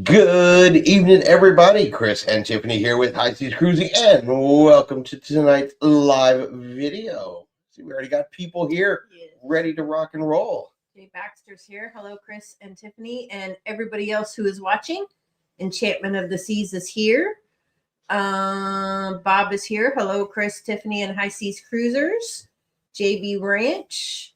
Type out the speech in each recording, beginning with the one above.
Good evening, everybody. Chris and Tiffany here with High Seas Cruising, and welcome to tonight's live video. See, we already got people here ready to rock and roll. Jay Baxter's here. Hello, Chris and Tiffany, and everybody else who is watching. Enchantment of the Seas is here. Bob is here. Hello, Chris, Tiffany, and High Seas Cruisers. JB Ranch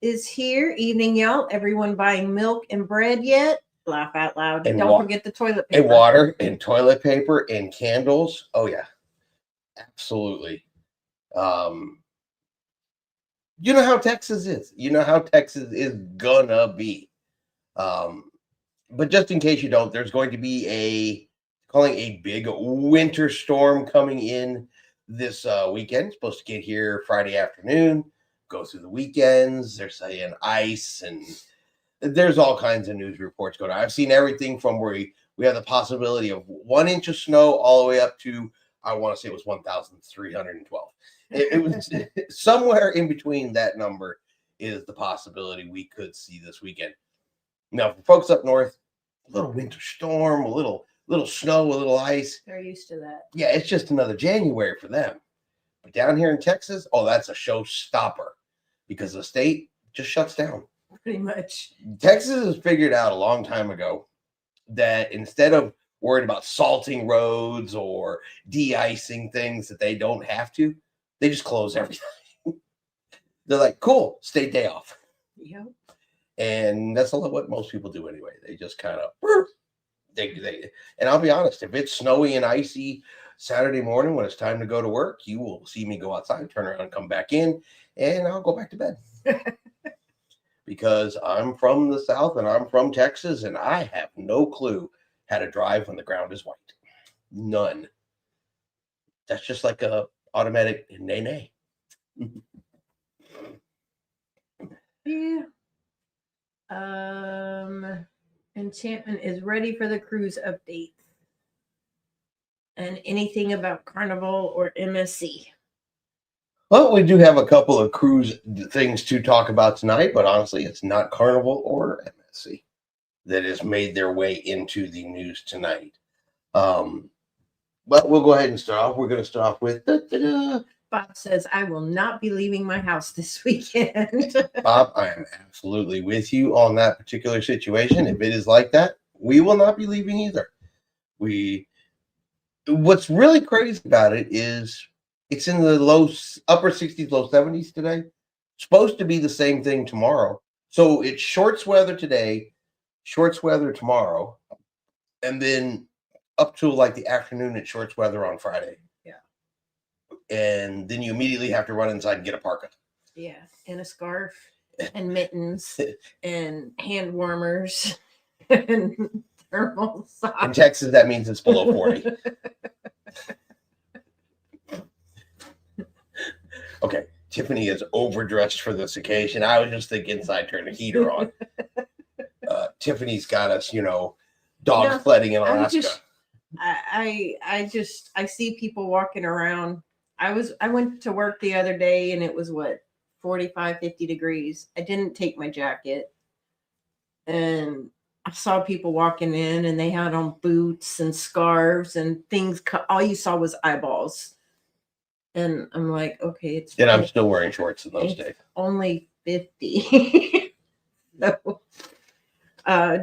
is here. Evening, y'all. Everyone buying milk and bread yet? Laugh out loud. And don't forget the toilet paper. And water and toilet paper and candles. Oh, yeah. Absolutely. You know how Texas is. You know how Texas is gonna be. But just in case you don't, there's going to be calling a big winter storm coming in this weekend. It's supposed to get here Friday afternoon, go through the weekends. They're saying ice, and there's all kinds of news reports going on. I've seen everything from where we have the possibility of 1 inch of snow all the way up to, I want to say it was 1,312. It was somewhere in between that number is the possibility we could see this weekend. Now, for folks up north, a little winter storm, a little snow, a little ice. They're used to that. Yeah, it's just another January for them. But down here in Texas, oh, that's a showstopper because the state just shuts down. Pretty much. Texas has figured out a long time ago that instead of worried about salting roads or de-icing things that they don't have to, they just close everything. They're like, cool, state day off. Yep. And that's what most people do anyway. They just kind of, and I'll be honest, if it's snowy and icy Saturday morning when it's time to go to work, you will see me go outside, turn around, come back in, and I'll go back to bed. Because I'm from the South and I'm from Texas, and I have no clue how to drive when the ground is white. None. That's just like a automatic nay. Yeah. Enchantment is ready for the cruise update. And anything about Carnival or MSC? Well, we do have a couple of cruise things to talk about tonight, but honestly, it's not Carnival or MSC that has made their way into the news tonight. But we'll go ahead and start off. We're going to start off with Bob says, I will not be leaving my house this weekend. Bob. I am absolutely with you on that particular situation. If it is like that, we will not be leaving either. What's really crazy about it is it's in the upper 60s, low 70s today. Supposed to be the same thing tomorrow. So it's shorts weather today, shorts weather tomorrow, and then up to like the afternoon it's shorts weather on Friday. Yeah. And then you immediately have to run inside and get a parka. Yeah. And a scarf and mittens and hand warmers and thermal socks. In Texas, that means it's below 40. Okay. Tiffany is overdressed for this occasion. I was just thinking inside, turn the heater on. Tiffany's got us, dog sledding in Alaska. I see people walking around. I went to work the other day and it was 45, 50 degrees. I didn't take my jacket. And I saw people walking in and they had on boots and scarves and things. All you saw was eyeballs. And I'm like, okay, and I'm still wearing shorts in those days. Only 50. So,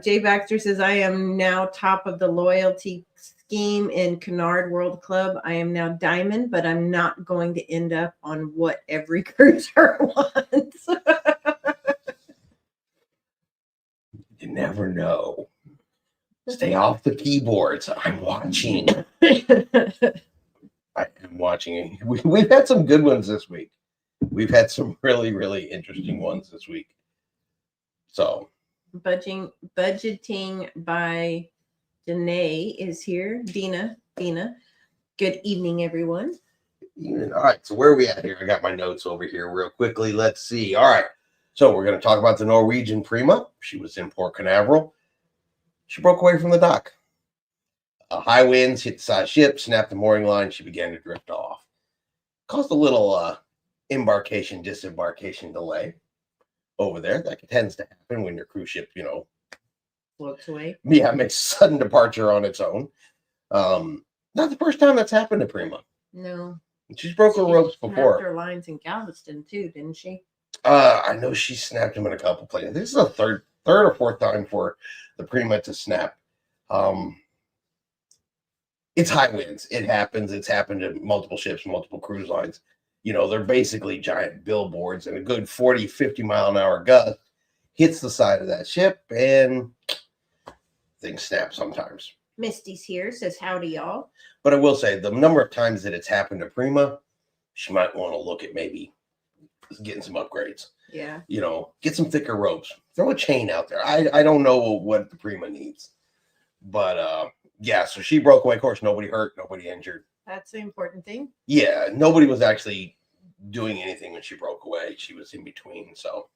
Jay Baxter says, I am now top of the loyalty scheme in Canard World Club. I am now diamond, but I'm not going to end up on what every cruiser wants. You never know. Stay off the keyboards. I'm watching. I am watching. We've had some good ones this week. We've had some really, really interesting ones this week. So, budgeting by Danae is here. Dina. Good evening, everyone. All right. So where are we at here? I got my notes over here real quickly. Let's see. All right. So we're going to talk about the Norwegian Prima. She was in Port Canaveral. She broke away from the dock. High winds hit the side of the ship, snapped the mooring line. She began to drift off. Caused a little embarkation, disembarkation delay over there. That tends to happen when your cruise ship, floats away. Yeah, makes a sudden departure on its own. Not the first time that's happened to Prima. No. She's broke her ropes before. Snapped her lines in Galveston too, didn't she? I know she snapped them in a couple places. This is the third or fourth time for the Prima to snap. It's high winds. It happens. It's happened to multiple ships, multiple cruise lines. They're basically giant billboards, and a good 40, 50 mile an hour gust hits the side of that ship and things snap sometimes. Misty's here, says howdy, y'all. But I will say the number of times that it's happened to Prima, she might want to look at maybe getting some upgrades. Yeah. Get some thicker ropes. Throw a chain out there. I don't know what the Prima needs. But yeah, so she broke away. Of course, nobody hurt, nobody injured. That's the important thing. Yeah, nobody was actually doing anything when she broke away. She was in between. So,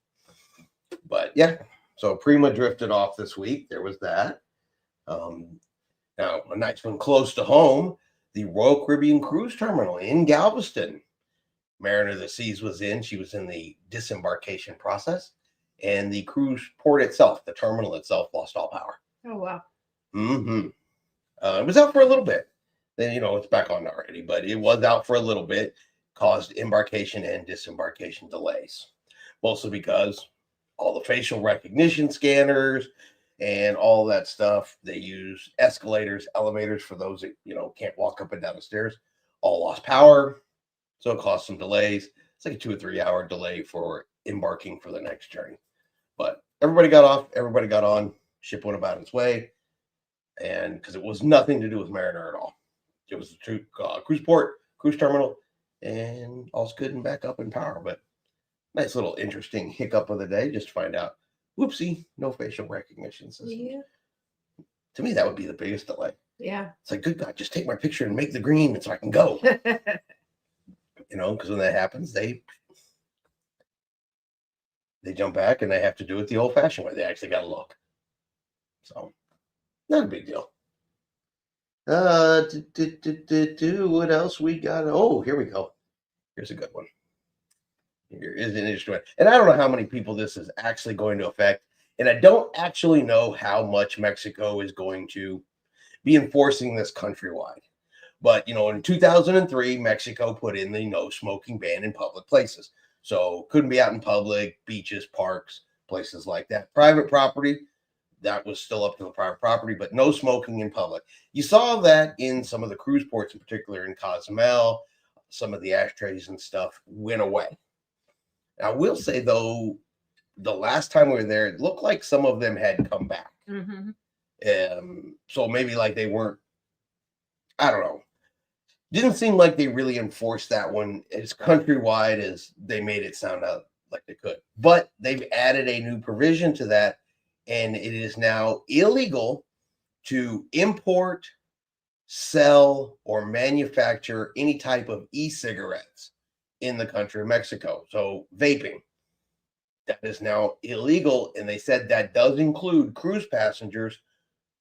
but yeah, so Prima drifted off this week. There was that. Now, a nice one close to home, the Royal Caribbean Cruise Terminal in Galveston. Mariner of the Seas was in. She was in the disembarkation process. And the cruise port itself, the terminal itself, lost all power. Oh, wow. Mm-hmm. It was out for a little bit. Then, it's back on already. But it was out for a little bit. Caused embarkation and disembarkation delays. Mostly because all the facial recognition scanners and all that stuff, they use escalators, elevators for those that, can't walk up and down the stairs, all lost power. So it caused some delays. It's like a 2 or 3 hour delay for embarking for the next journey. But everybody got off, everybody got on, ship went about its way. And because it was nothing to do with Mariner at all. It was the cruise port, cruise terminal, and all's good and back up in power. But nice little interesting hiccup of the day, just to find out, whoopsie, no facial recognition system. Yeah. To me, that would be the biggest delay. Yeah. It's like, good God, just take my picture and make the green so I can go. Because when that happens, they jump back and they have to do it the old-fashioned way. They actually got to look. So, not a big deal. What else we got? Oh, here we go. Here's a good one. Here is an interesting one. And I don't know how many people this is actually going to affect. And I don't actually know how much Mexico is going to be enforcing this countrywide. But, in 2003, Mexico put in the no smoking ban in public places. So couldn't be out in public, beaches, parks, places like that. Private property, that was still up to the private property, but no smoking in public. You saw that in some of the cruise ports, in particular in Cozumel. Some of the ashtrays and stuff went away. I will say, though, the last time we were there, it looked like some of them had come back. So maybe like they weren't, I don't know. Didn't seem like they really enforced that one as countrywide as they made it sound out like they could. But they've added a new provision to that, and it is now illegal to import, sell, or manufacture any type of e-cigarettes in the country of Mexico. So vaping, that is now illegal. And they said that does include cruise passengers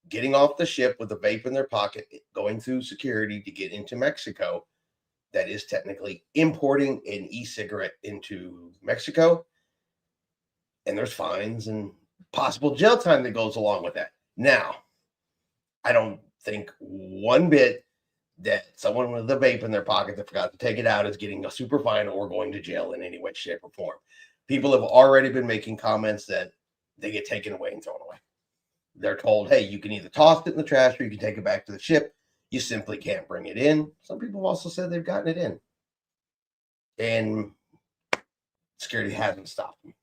getting off the ship with a vape in their pocket, going through security to get into Mexico. That is technically importing an e-cigarette into Mexico. And there's fines and possible jail time that goes along with that. Now, I don't think one bit that someone with a vape in their pocket that forgot to take it out is getting a super fine or going to jail in any way, shape, or form. People have already been making comments that they get taken away and thrown away. They're told, hey, you can either toss it in the trash or you can take it back to the ship. You simply can't bring it in. Some people have also said they've gotten it in. And security hasn't stopped them.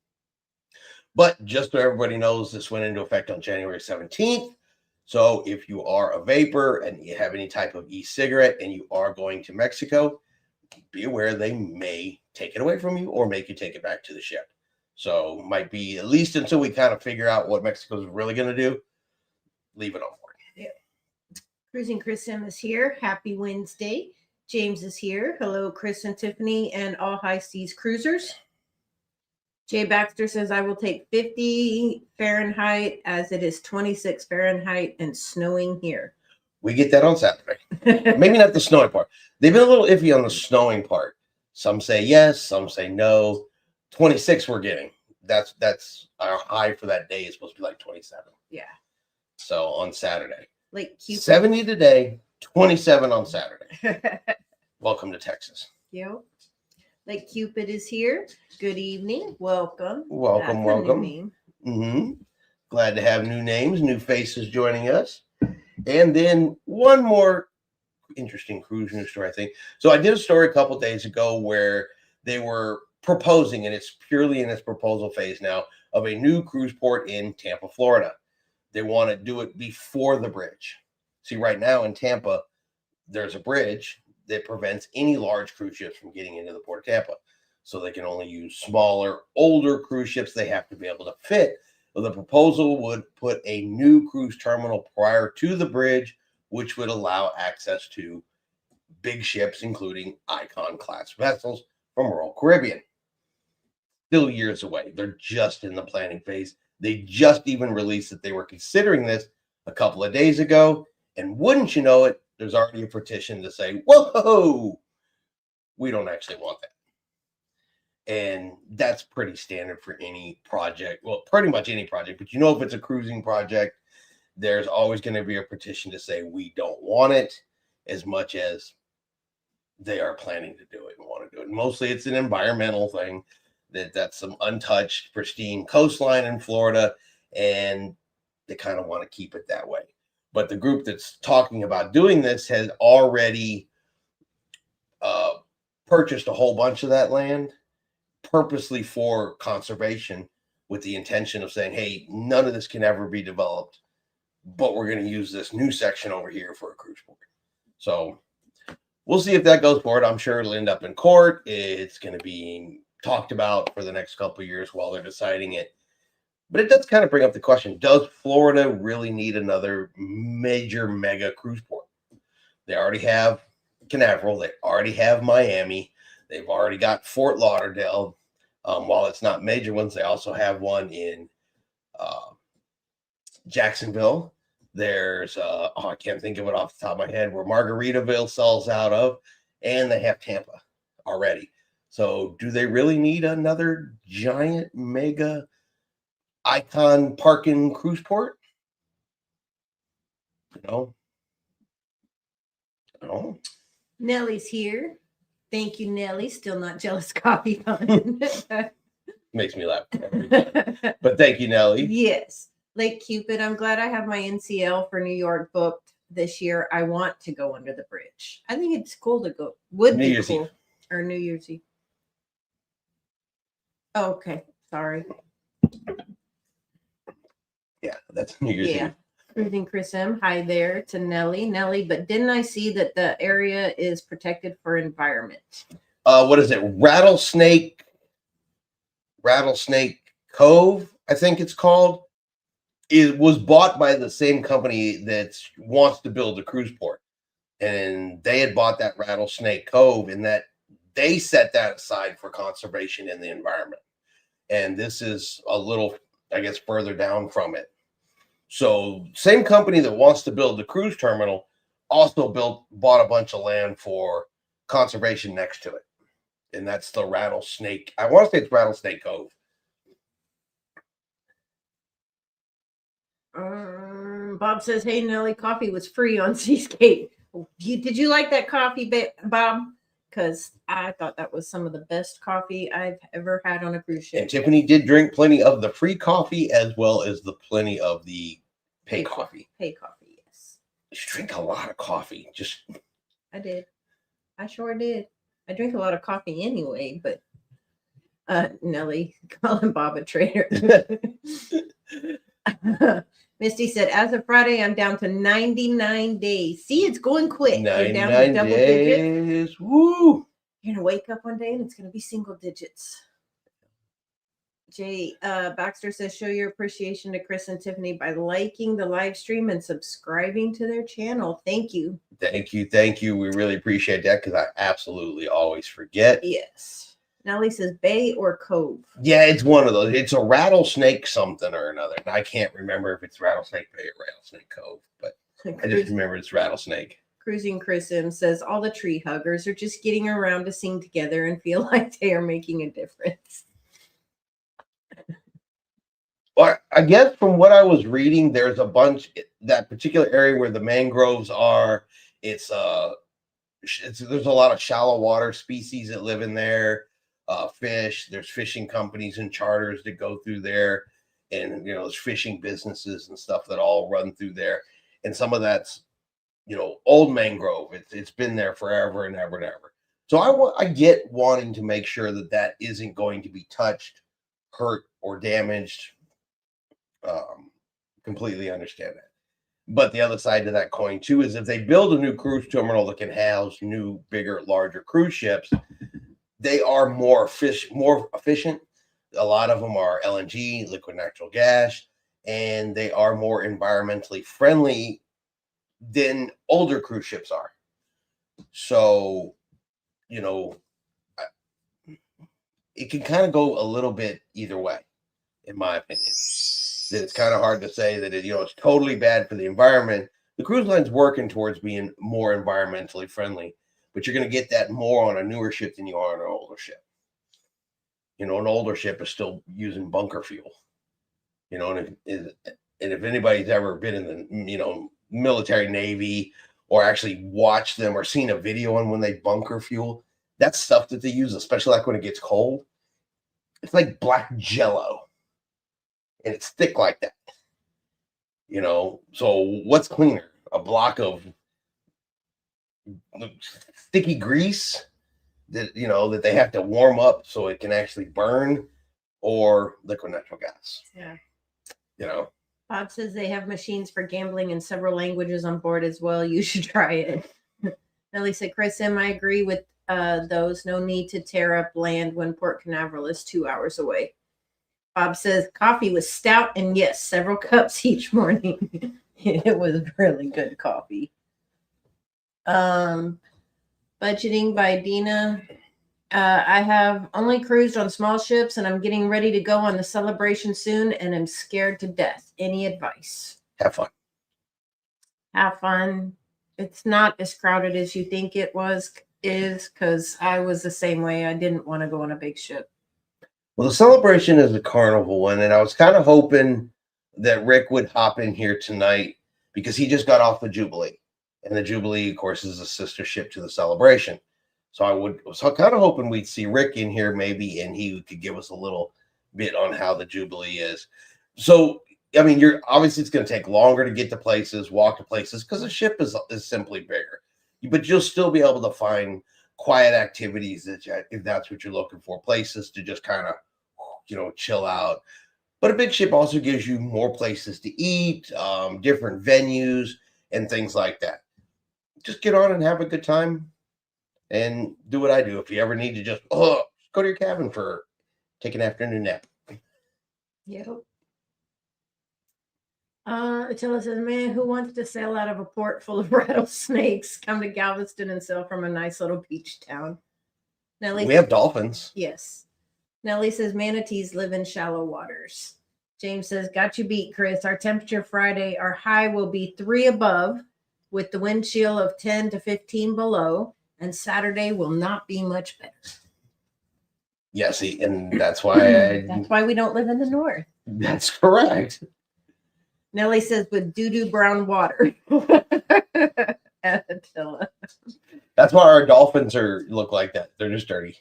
But just so everybody knows, this went into effect on January 17th. So if you are a vapor and you have any type of e-cigarette and you are going to Mexico, be aware they may take it away from you or make you take it back to the ship. So might be, at least until we kind of figure out what Mexico's really going to do, leave it on board. Yeah. Cruising Chris M is here. Happy Wednesday. James is here. Hello, Chris and Tiffany and all high seas cruisers. Jay Baxter says, I will take 50 Fahrenheit as it is 26 Fahrenheit and snowing here. We get that on Saturday. Maybe not the snowing part. They've been a little iffy on the snowing part. Some say yes, some say no. 26 we're getting. That's our high for that day. Is supposed to be like 27. Yeah. So on Saturday. Like Cupid. 70 today, 27 on Saturday. Welcome to Texas. Yep. Like Cupid is here. Good evening. Welcome. Welcome. Glad to have new names, new faces joining us. And then one more interesting cruise news story, I think. So I did a story a couple days ago where they were proposing, and it's purely in its proposal phase now, of a new cruise port in Tampa, Florida. They want to do it before the bridge. See, right now in Tampa, there's a bridge that prevents any large cruise ships from getting into the port of Tampa. So they can only use smaller, older cruise ships. They have to be able to fit. So the proposal would put a new cruise terminal prior to the bridge, which would allow access to big ships, including Icon-class vessels from Royal Caribbean. Still years away. They're just in the planning phase. They just even released that they were considering this a couple of days ago. And wouldn't you know it, there's already a petition to say, whoa, we don't actually want that. And that's pretty standard for any project. Well, pretty much any project. But if it's a cruising project, there's always going to be a petition to say we don't want it, as much as they are planning to do it and want to do it. Mostly it's an environmental thing, that's some untouched, pristine coastline in Florida, and they kind of want to keep it that way. But the group that's talking about doing this has already purchased a whole bunch of that land purposely for conservation, with the intention of saying, hey, none of this can ever be developed, but we're going to use this new section over here for a cruise port. So we'll see if that goes forward. I'm sure it'll end up in court. It's going to be talked about for the next couple of years while they're deciding it. But it does kind of bring up the question, does Florida really need another major mega cruise port? They already have Canaveral. They already have Miami. They've already got Fort Lauderdale. While it's not major ones, they also have one in Jacksonville. There's, I can't think of it off the top of my head, where Margaritaville sells out of, and they have Tampa already. So do they really need another giant mega Icon parking cruise port? Oh, Nellie's here. Thank you, Nellie. Still not jealous coffee fun. makes me laugh. But thank you, Nellie. Yes. Lake Cupid. I'm glad I have my NCL for New York booked this year. I want to go under the bridge. I think it's cool to go. Would New be Year's cool. Eve. Or New Year's Eve. Oh, okay. Sorry. Yeah, that's New Year's Eve. Cruising Chris M. Hi there to Nellie. Nellie, but didn't I see that the area is protected for environment? What is it? Rattlesnake Cove, I think it's called. It was bought by the same company that wants to build a cruise port. And they had bought that Rattlesnake Cove, and that they set that aside for conservation in the environment. And this is a little, I guess, further down from it. So same company that wants to build the cruise terminal also bought a bunch of land for conservation next to it. And that's the Rattlesnake. I want to say it's Rattlesnake Cove. Bob says, hey, Nellie, coffee was free on Seascape. Did you like that coffee, Bob? Because I thought that was some of the best coffee I've ever had on a cruise ship. And Tiffany did drink plenty of the free coffee as well as the plenty of the pay coffee. Pay coffee, yes. You drink a lot of coffee. I did. I sure did. I drink a lot of coffee anyway, but Nellie, calling Bob a traitor. Misty said, as of Friday, I'm down to 99 days. See, it's going quick. 99 down to days. digits. Woo! You're going to wake up one day and it's going to be single digits. Jay Baxter says, show your appreciation to Chris and Tiffany by liking the live stream and subscribing to their channel. Thank you. Thank you. Thank you. We really appreciate that because I absolutely always forget. Yes. Nellie says Bay or Cove. Yeah, it's one of those. It's a Rattlesnake something or another. And I can't remember if it's Rattlesnake Bay or Rattlesnake Cove, but I just remember it's Rattlesnake. Cruising Chris M says all the tree huggers are just getting around to sing together and feel like they are making a difference. Well, I guess from what I was reading, there's a bunch, that particular area where the mangroves are, there's a lot of shallow water species that live in there. Fish, there's fishing companies and charters that go through there, and there's fishing businesses and stuff that all run through there. And some of that's old mangrove. It's been there forever and ever and ever. So I get wanting to make sure that isn't going to be touched, hurt, or damaged. Completely understand that. But the other side to that coin too is if they build a new cruise terminal that can house new, bigger, larger cruise ships, they are more efficient. A lot of them are LNG, liquid natural gas, and they are more environmentally friendly than older cruise ships are. So, it can kind of go a little bit either way, in my opinion. That it's kind of hard to say that it's totally bad for the environment. The cruise line's working towards being more environmentally friendly, but you're going to get that more on a newer ship than you are on an older ship. An older ship is still using bunker fuel. And if anybody's ever been in the military, Navy, or actually watched them or seen a video on when they bunker fuel, that stuff that they use, especially like when it gets cold, it's like black Jello. And it's thick like that. So what's cleaner? A block of sticky grease that that they have to warm up so it can actually burn, or liquid natural gas. Yeah. Bob says they have machines for gambling in several languages on board as well. You should try it. Nellie said, Chris M, I agree with those. No need to tear up land when Port Canaveral is 2 hours away. Bob says coffee was stout and yes, several cups each morning. It was really good coffee. Budgeting by Dina. I have only cruised on small ships and I'm getting ready to go on the Celebration soon and I'm scared to death. Any advice? Have fun. Have fun. It's not as crowded as you think it is because I was the same way. I didn't want to go on a big ship. Well, the Celebration is a carnival one, and I was kind of hoping that Rick would hop in here tonight because he just got off the Jubilee. And the Jubilee, of course, is a sister ship to the Celebration. So I was kind of hoping we'd see Rick in here maybe, and he could give us a little bit on how the Jubilee is. So, I mean, obviously it's going to take longer to get to places, walk to places, because the ship is simply bigger. But you'll still be able to find quiet activities if that's what you're looking for, places to just kind of, chill out. But a big ship also gives you more places to eat, different venues, and things like that. Just get on and have a good time and do what I do. If you ever need to just go to your cabin take an afternoon nap. Yep. Attila says, man, who wants to sail out of a port full of rattlesnakes? Come to Galveston and sail from a nice little beach town. Nellie, we have dolphins. Yes. Nellie says, manatees live in shallow waters. James says, got you beat, Chris. Our temperature Friday, our high will be 3 above with the wind chill of 10 to 15 below. And Saturday will not be much better. Yeah, see, and that's why that's why we don't live in the north. That's correct. Nellie says with doo-doo brown water. Attila. That's why our dolphins look like that. They're just dirty.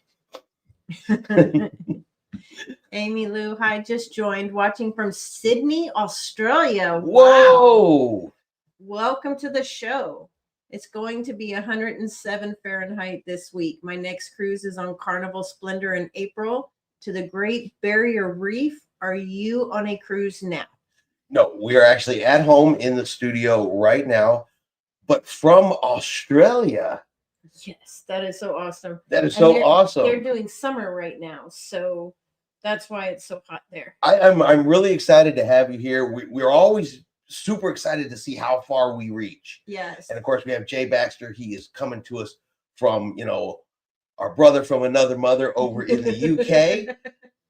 Amy Lou, hi, just joined, watching from Sydney, Australia. Whoa! Wow. Welcome to the show. It's going to be 107 Fahrenheit this week. My next cruise is on Carnival Splendor in April to the Great Barrier Reef. Are you on a cruise now? No, we are actually at home in the studio right now, but from Australia. Yes, that is so awesome. That is so awesome. They're doing summer right now, so that's why it's so hot there. I'm really excited to have you here. We're always super excited to see how far we reach. Yes. And of course, we have Jay Baxter. He is coming to us from, our brother from another mother over in the UK.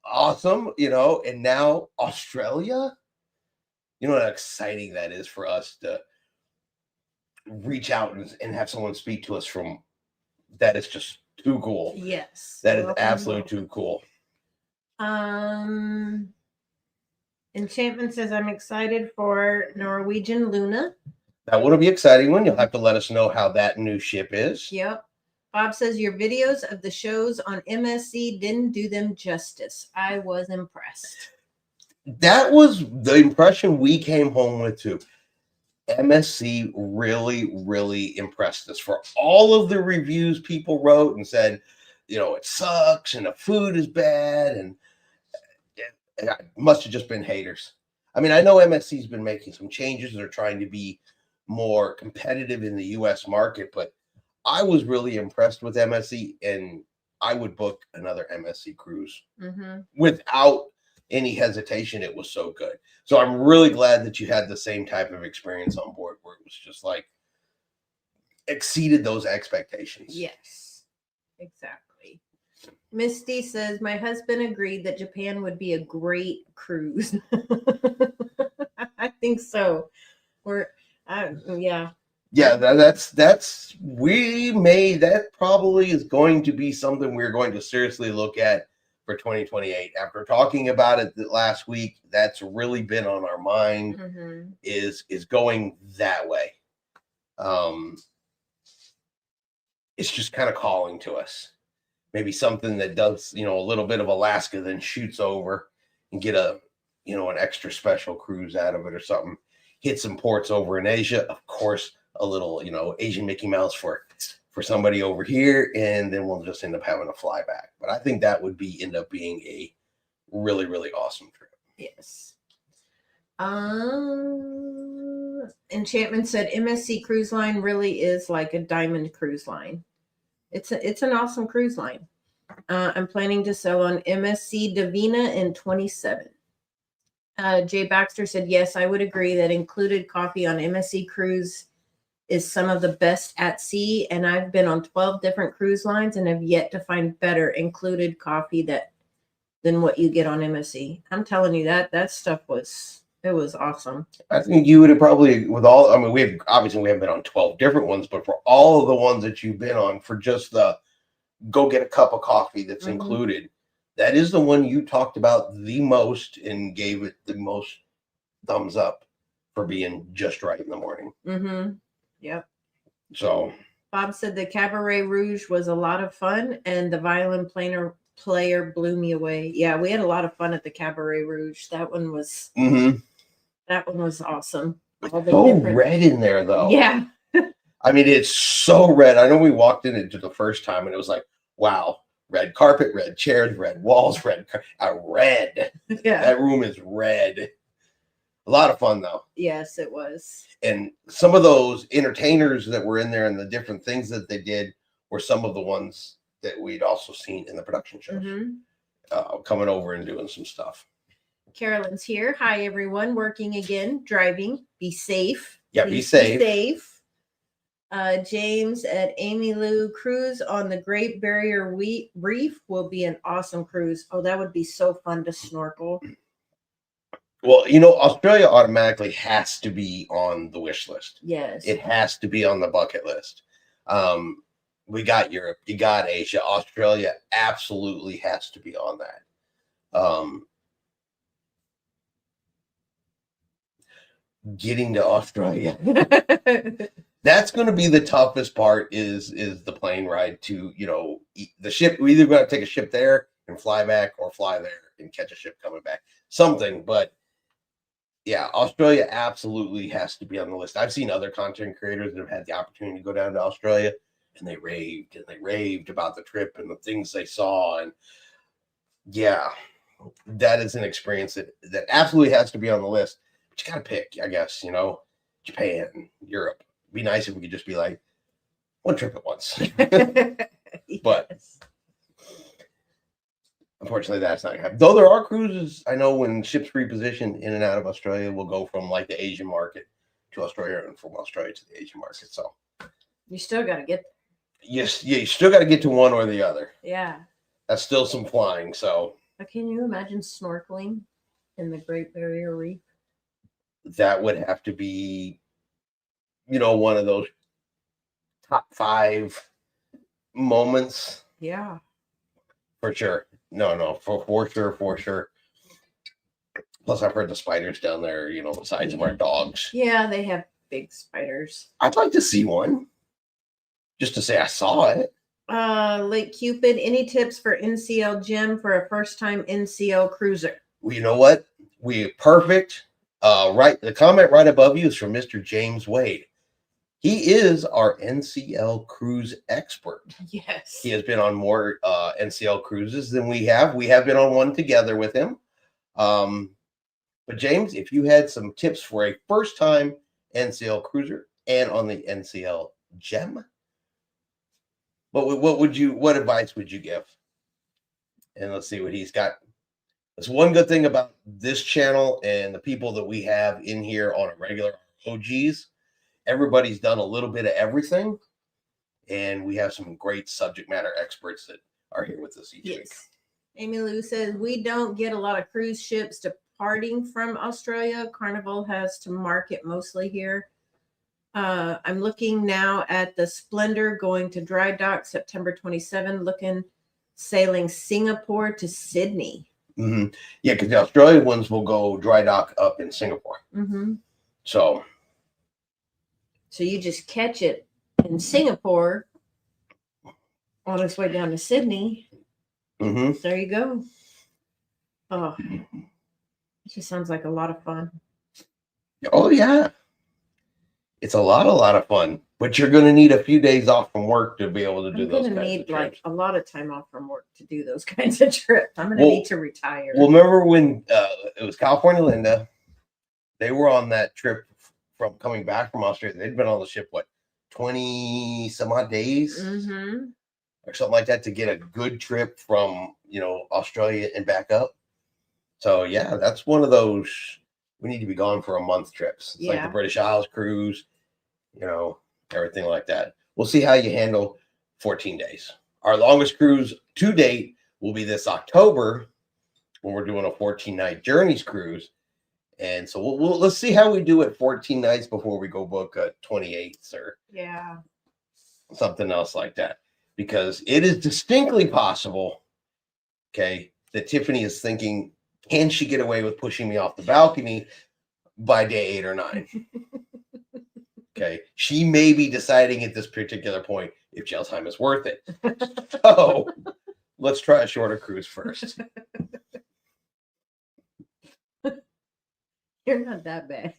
Awesome, and now Australia. You know how exciting that is for us to reach out and have someone speak to us from. That is just too cool. Yes. That is absolutely too cool. Enchantment says, I'm excited for Norwegian Luna. That would be an exciting one. You'll have to let us know how that new ship is. Yep. Bob says, your videos of the shows on MSC didn't do them justice. I was impressed. That was the impression we came home with too. MSC really, really impressed us for all of the reviews people wrote and said, it sucks and the food is bad and it must have just been haters. I mean, I know MSC's been making some changes. They're trying to be more competitive in the U.S. market, but I was really impressed with MSC, and I would book another MSC cruise without any hesitation. It was so good. So I'm really glad that you had the same type of experience on board where it was just like exceeded those expectations. Yes, exactly. Misty says, my husband agreed that Japan would be a great cruise. I think so. Yeah. Yeah, that probably is going to be something we're going to seriously look at for 2028. After talking about it last week, that's really been on our mind is going that way. It's just kind of calling to us. Maybe something that does, a little bit of Alaska, then shoots over and get an extra special cruise out of it or something. Hit some ports over in Asia, of course, a little, Asian Mickey Mouse for somebody over here, and then we'll just end up having to fly back. But I think that would end up being a really, really awesome trip. Yes. Enchantment said MSC Cruise Line really is like a diamond cruise line. It's an awesome cruise line. I'm planning to sail on MSC Divina in 27. Jay Baxter said, yes, I would agree that included coffee on MSC Cruise is some of the best at sea. And I've been on 12 different cruise lines and have yet to find better included coffee than what you get on MSC. I'm telling you that stuff was awesome. I think you would have probably, we haven't been on 12 different ones, but for all of the ones that you've been on, for just the go get a cup of coffee that's included, that is the one you talked about the most and gave it the most thumbs up for being just right in the morning. Yep. So Bob said the Cabaret Rouge was a lot of fun, and the violin player blew me away. Yeah, we had a lot of fun at the Cabaret Rouge. That one was awesome. All the so different... red in there, though. Yeah. I mean, it's so red. I know we walked in it the first time, and it was like, wow, red carpet, red chairs, red walls, red. Yeah. That room is red. A lot of fun, though. Yes, it was. And some of those entertainers that were in there and the different things that they did were some of the ones that we'd also seen in the production shows, coming over and doing some stuff. Carolyn's here. Hi, everyone. Working again, driving. Be safe. Yeah, be safe. Be safe. James at Amy Lou cruise on the Great Barrier Reef will be an awesome cruise. Oh, that would be so fun to snorkel. Well, you know, Australia automatically has to be on the wish list. Yes. It has to be on the bucket list. We got Europe, you got Asia, Australia absolutely has to be on that. Getting to Australia. That's going to be the toughest part is the plane ride to, you know, the ship. We're either going to take a ship there and fly back or fly there and catch a ship coming back. Something, but yeah, Australia absolutely has to be on the list. I've seen other content creators that have had the opportunity to go down to Australia, and they raved about the trip and the things they saw. And yeah, that is an experience that absolutely has to be on the list. But you got to pick, I guess, you know, Japan, Europe. It'd be nice if we could just be like one trip at once. Yes. But unfortunately, that's not going to happen. Though there are cruises, I know when ships reposition in and out of Australia, will go from like the Asian market to Australia and from Australia to the Asian market. So you still got to get there. Yes, yeah, you still got to get to one or the other. Yeah. That's still some flying. So but can you imagine snorkeling in the Great Barrier Reef? That would have to be, you know, one of those top 5 moments. Yeah. For sure. No, for sure. Plus, I've heard the spiders down there, you know, the size of our dogs. Yeah, they have big spiders. I'd like to see one. Just to say I saw it. Lake Cupid, any tips for NCL Jim for a first-time NCL cruiser? Well, you know what? We're perfect. Right, the comment right above you is from Mr. James Wade. He is our NCL cruise expert. Yes. He has been on more NCL cruises than we have. We have been on one together with him. But James, if you had some tips for a first-time NCL cruiser and on the NCL Gem, what advice would you give? And let's see what he's got. That's one good thing about this channel and the people that we have in here on a regular OGs. Everybody's done a little bit of everything, and we have some great subject matter experts that are here with us each week. Amy Lou says we don't get a lot of cruise ships departing from Australia. Carnival has to market mostly here. I'm looking now at the Splendor going to dry dock September 27, sailing Singapore to Sydney. Mm-hmm. Yeah, because the Australian ones will go dry dock up in Singapore. Mm-hmm. So you just catch it in Singapore on its way down to Sydney. Mm-hmm. There you go. Oh, it just sounds like a lot of fun. Oh, yeah. It's a lot of fun. But you're going to need a few days off from work to be able to do those kinds of trips. I'm going to need like a lot of time off from work to do those kinds of trips. I'm going to need to retire. Well, remember when it was California Linda? They were on that trip from coming back from Australia. They'd been on the ship, 20 some odd days? Mm-hmm. Or something like that to get a good trip from, you know, Australia and back up. So, yeah, that's one of those we need to be gone for a month trips. It's like the British Isles cruise, you know, everything like that. We'll see how you handle 14 days. Our longest cruise to date will be this October when we're doing a 14-night Journeys cruise. And so let's see how we do at 14 nights before we go book a 28th or something else like that. Because it is distinctly possible, okay, that Tiffany is thinking, can she get away with pushing me off the balcony by day 8 or 9? Okay. She may be deciding at this particular point if jail time is worth it. So let's try a shorter cruise first. You're not that bad.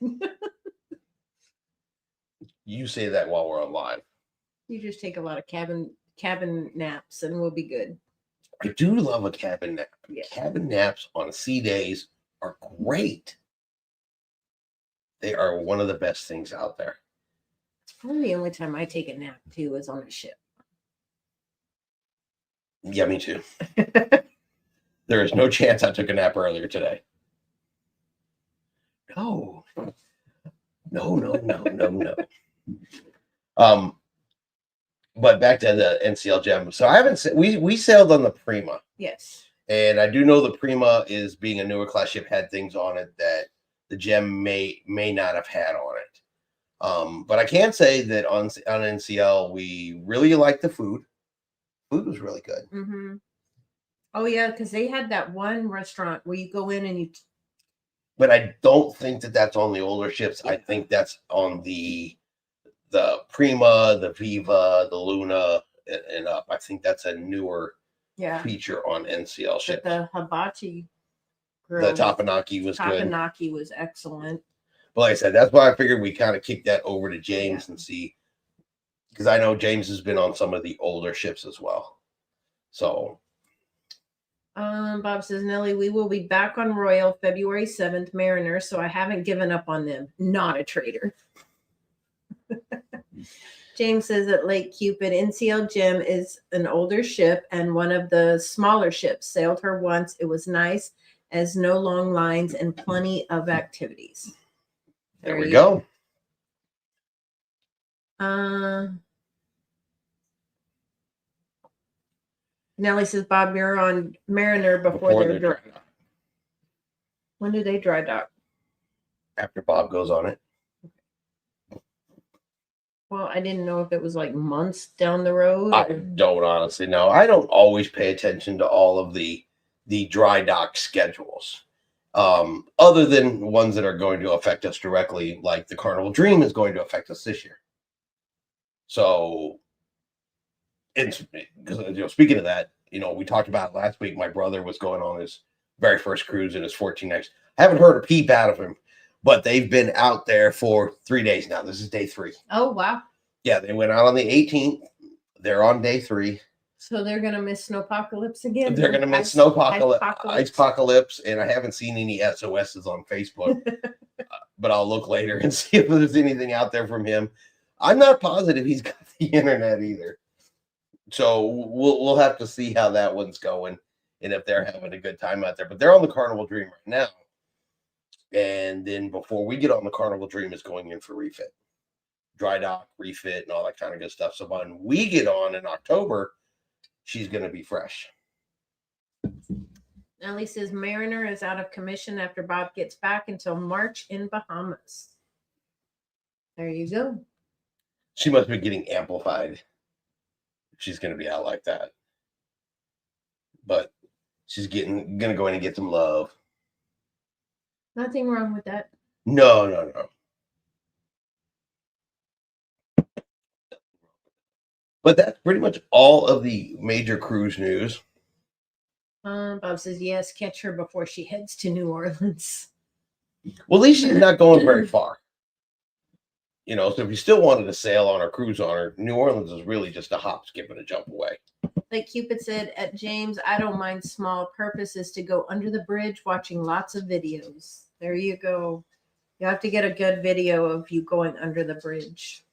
You say that while we're on live. You just take a lot of cabin naps and we'll be good. I do love a cabin nap. Yeah. Cabin naps on sea days are great. They are one of the best things out there. It's probably the only time I take a nap too is on a ship. Yeah, me too. There is no chance I took a nap earlier today. No. But back to the NCL gem. So I haven't. We sailed on the Prima. Yes. And I do know the Prima is being a newer class ship had things on it that the gem may not have had on it. But I can say that on NCL we really liked the food. Food was really good. Mm-hmm. Oh yeah, because they had that one restaurant where you go in and you. But I don't think that that's on the older ships. Yeah. I think that's on the Prima, the Viva, the Luna, and up. I think that's a newer feature on NCL ships. The hibachi grill. The Tapanaki was good. Tapanaki was excellent. But like I said, that's why I figured we kind of kick that over to James and see, because I know James has been on some of the older ships as well. So. Bob says, Nellie, we will be back on Royal February 7th, Mariner, so I haven't given up on them. Not a traitor. James says at Lake Cupid, NCL Gem is an older ship and one of the smaller ships. Sailed her once. It was nice, as no long lines and plenty of activities. There we go. Nellie says, Bob, you're on Mariner before they're dry dock. When do they dry dock? After Bob goes on it. Well, I didn't know if it was like months down the road. I don't honestly know. I don't always pay attention to all of the dry dock schedules. Other than ones that are going to affect us directly, like the Carnival Dream is going to affect us this year. So it's because speaking of that, we talked about it last week. My brother was going on his very first cruise in his 14 nights. I haven't heard a peep out of him, but they've been out there for 3 days now. This is day 3. Oh wow! Yeah, they went out on the 18th. They're on day 3. So they're gonna miss Snowpocalypse again. They're gonna miss Icepocalypse, and I haven't seen any SOSs on Facebook, but I'll look later and see if there's anything out there from him. I'm not positive he's got the internet either. So we'll have to see how that one's going and if they're having a good time out there. But they're on the Carnival Dream right now. And then before we get on the Carnival Dream is going in for refit. Dry dock, refit, and all that kind of good stuff. So when we get on in October, she's going to be fresh. Nellie says Mariner is out of commission after Bob gets back until March in Bahamas. There you go. She must be getting amplified. She's going to be out like that. But she's going to go in and get some love. Nothing wrong with that. No. But that's pretty much all of the major cruise news. Bob says, yes, catch her before she heads to New Orleans. Well, at least she's not going very far. So if you still wanted to sail on or cruise on her, New Orleans is really just a hop, skip, and a jump away. Like Cupid said at James, I don't mind small. Purpose is to go under the bridge watching lots of videos. There you go. You have to get a good video of you going under the bridge.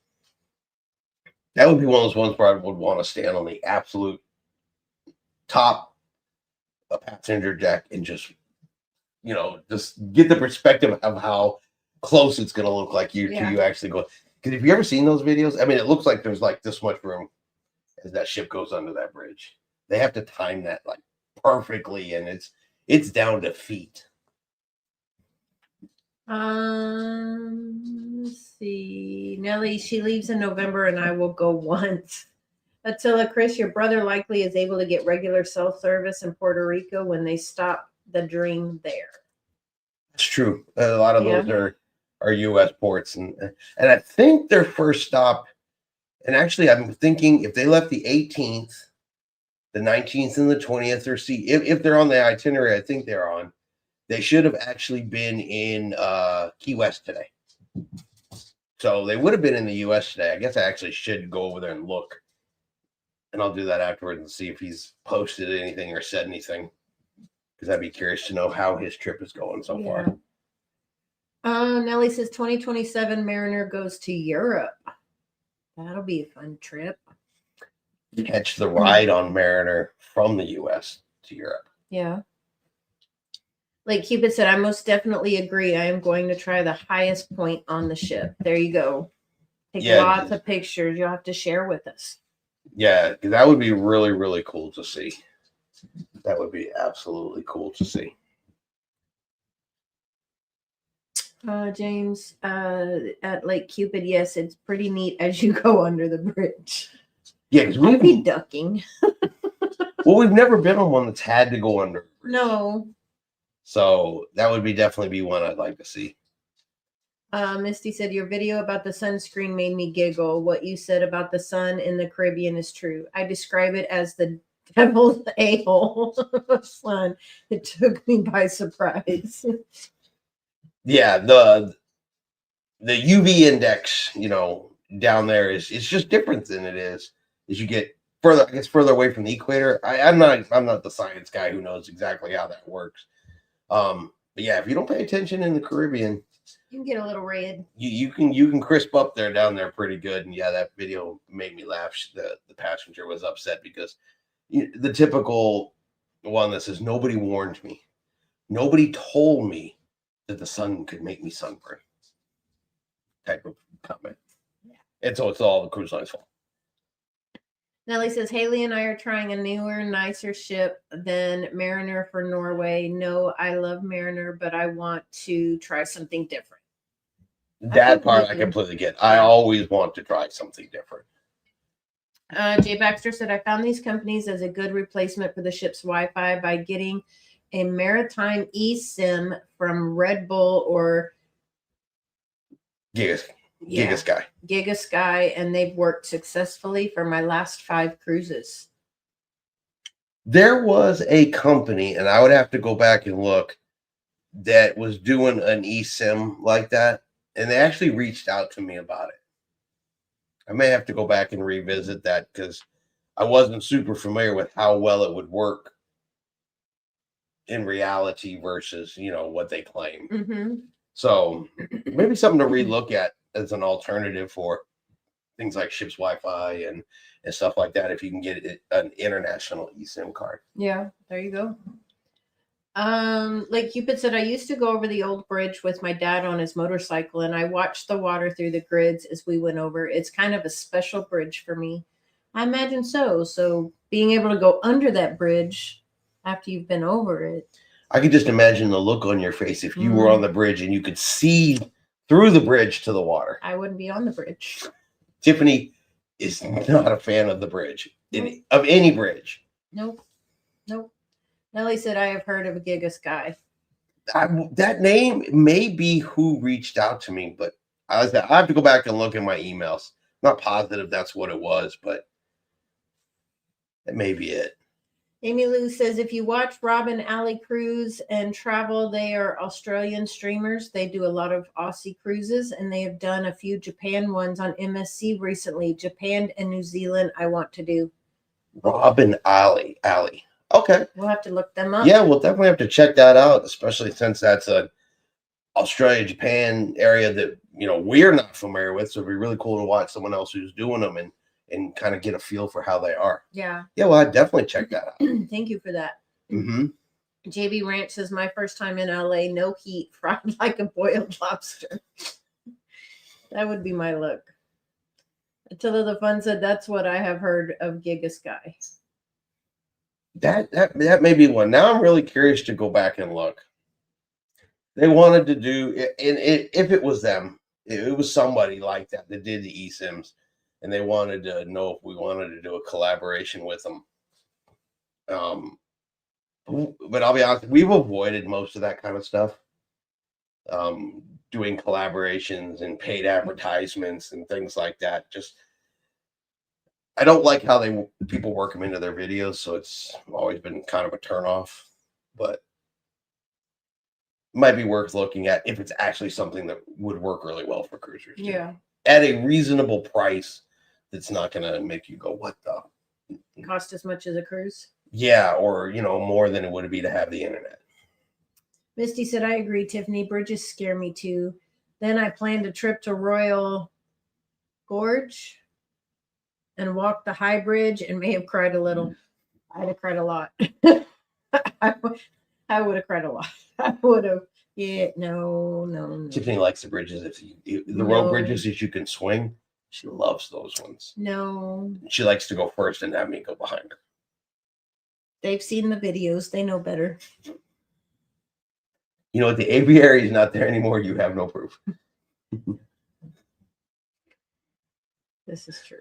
That would be one of those ones where I would want to stand on the absolute top of passenger deck and just get the perspective of how close it's going to look like you actually go. Because if you ever seen those videos, I mean, it looks like there's like this much room as that ship goes under that bridge. They have to time that like perfectly, and it's down to feet. Let's see. Nellie, she leaves in November, and I will go once. Attila, Chris, your brother likely is able to get regular cell service in Puerto Rico when they stop the Dream there. It's true. A lot of those are are U.S. ports, and I think their first stop. And actually, I'm thinking if they left the 18th, the 19th, and the 20th, or see if they're on the itinerary, I think they're on. They should have actually been in Key West today. So they would have been in the U.S. today. I guess I actually should go over there and look. And I'll do that afterwards and see if he's posted anything or said anything. Because I'd be curious to know how his trip is going so far. Nellie says 2027 Mariner goes to Europe. That'll be a fun trip. Catch the ride on Mariner from the U.S. to Europe. Yeah. Like Cupid said, I most definitely agree. I am going to try the highest point on the ship. There you go. Take lots of pictures. You'll have to share with us. Yeah, that would be really, really cool to see. That would be absolutely cool to see. James, at Lake Cupid, yes, it's pretty neat as you go under the bridge. Yeah, because we'd be ducking. Well, we've never been on one that's had to go under. No. So that would definitely be one I'd like to see. Misty said, your video about the sunscreen made me giggle. What you said about the sun in the Caribbean is true. I describe it as the devil's a-hole sun. It took me by surprise. Yeah, the UV index, down there is just different than it is as you get further away from the equator. I'm not the science guy who knows exactly how that works. But yeah, if you don't pay attention in the Caribbean, you can get a little red. You can crisp up down there pretty good. And yeah, that video made me laugh. The passenger was upset because the typical one that says, nobody warned me. Nobody told me that the sun could make me sunburn. Type of comment. Yeah. And so it's all the cruise line's fault. Nellie says, Haley and I are trying a newer, nicer ship than Mariner for Norway. No, I love Mariner, but I want to try something different. That part I completely get. I always want to try something different. Jay Baxter said, I found these companies as a good replacement for the ship's Wi-Fi by getting a maritime eSIM from Red Bull or Gigasky, and they've worked successfully for my last 5 cruises. There was a company, and I would have to go back and look, that was doing an eSIM like that, and they actually reached out to me about it. I may have to go back and revisit that because I wasn't super familiar with how well it would work in reality versus, what they claim. Mm-hmm. So maybe something to relook at as an alternative for things like ship's Wi-Fi and stuff like that. If you can get an international eSIM card. Yeah, there you go. Like Cupid said, I used to go over the old bridge with my dad on his motorcycle, and I watched the water through the grids as we went over. It's kind of a special bridge for me. I imagine so. So being able to go under that bridge after you've been over it. I could just imagine the look on your face if you were on the bridge and you could see through the bridge to the water. I wouldn't be on the bridge. Tiffany is not a fan of the bridge, of any bridge. Nope. Nellie said, I have heard of a Gigasky. That name may be who reached out to me, but I have to go back and look in my emails. I'm not positive that's what it was, but that may be it. Amy Lou says, if you watch Rob and Allie cruise and travel, they are Australian streamers. They do a lot of Aussie cruises, and they have done a few Japan ones on MSC recently. Japan and New Zealand, I want to do. Rob and Allie. Okay. We'll have to look them up. Yeah, we'll definitely have to check that out, especially since that's an Australia, Japan area that, we're not familiar with. So it'd be really cool to watch someone else who's doing them and kind of get a feel for how they are. Yeah. Yeah, well, I'd definitely check that out. Thank you for that. Mm-hmm. JB Ranch says, my first time in LA, no heat, fried like a boiled lobster. That would be my look. Attila the Fun said, that's what I have heard of Gigasky. That may be one. Now I'm really curious to go back and look. They wanted to do, and if it was them, it was somebody like that did the eSIMs, and they wanted to know if we wanted to do a collaboration with them. But I'll be honest, we've avoided most of that kind of stuff. doing collaborations and paid advertisements and things like that. Just I don't like how people work them into their videos, so it's always been kind of a turnoff. But might be worth looking at if it's actually something that would work really well for cruisers. Too. Yeah. At a reasonable price that's not going to make you go, what the? Cost as much as a cruise? Yeah, or, more than it would be to have the internet. Misty said, I agree, Tiffany. Bridges scare me too. Then I planned a trip to Royal Gorge and walked the high bridge and may have cried a little. I'd have cried a lot. I would have cried a lot. I would have. Yeah, no. Tiffany likes the bridges. The road bridges that you can swing, she loves those ones. No. She likes to go first and have me go behind her. They've seen the videos. They know better. If the aviary is not there anymore, you have no proof. This is true.